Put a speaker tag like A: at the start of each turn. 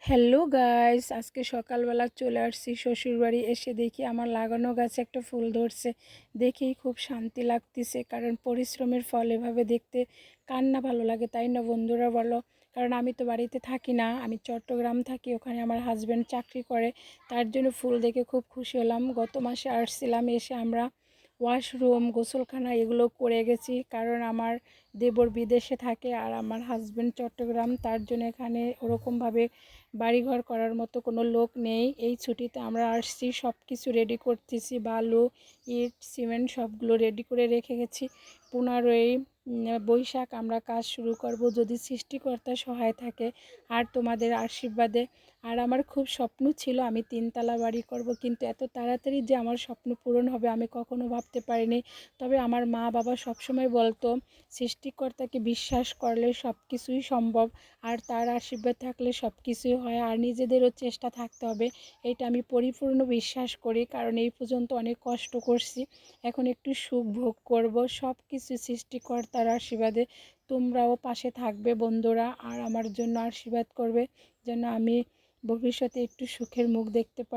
A: Hello guys, আজকে সকালবেলা চলে আসছি শ্বশুরবাড়ি। এসে দেখি আমার লাগানো গাছে একটা ফুল ধরছে। দেখেই খুব শান্তি লাগতেছে, কারণ পরিশ্রমের ফল এভাবে দেখতে কার না ভালো লাগে, তাই না বন্ধুরা বলো? কারণ আমি তো বাড়িতে থাকি না, আমি চট্টগ্রাম থাকি, ওখানে আমার হাজব্যান্ড চাকরি করে। তার জন্য ফুল দেখে খুব খুশি হলাম। গত মাসে আসছিলাম, এসে আমরা ওয়াশরুম, গোসলখানা এগুলো করে গেছি, কারণ আমার দেবর বিদেশে থাকে আর আমার হাজব্যান্ড চট্টগ্রাম। তার জন্য এখানে ওরকমভাবে বাড়িঘর করার মতো কোনো লোক নেই। এই ছুটিতে আমরা আসছি, সব কিছু রেডি করতেছি, বালু, ইট, সিমেন্ট সবগুলো রেডি করে রেখে গেছি। 15ই বৈশাখ আমরা কাজ শুরু করব, যদি সৃষ্টিকর্তা সহায় থাকে আর তোমাদের আশীর্বাদে। আর আমার খুব স্বপ্ন ছিল আমি 3তলা বাড়ি করব, কিন্তু এত তাড়াতাড়ি যে আমার স্বপ্ন পূরণ হবে আমি কখনো ভাবতে পারিনি। তবে আমার মা বাবা সবসময় বলতো, সৃষ্টিকর্তাকে বিশ্বাস করলে সব কিছুই সম্ভব, আর তার আশীর্বাদ থাকলে সব কিছুই হয়, আর নিজেদেরও চেষ্টা থাকতে হবে। এটা আমি পরিপূর্ণ বিশ্বাস করি, কারণ এই পর্যন্ত অনেক কষ্ট করছি, এখন একটু সুখ ভোগ করব। সব কিছু সৃষ্টিকর্তার আশীর্বাদে। তোমরাও পাশে থাকবে বন্ধুরা, আর আমার জন্য আশীর্বাদ করবে যেন আমি ভবিষ্যতে একটু সুখের মুখ দেখতে পারি।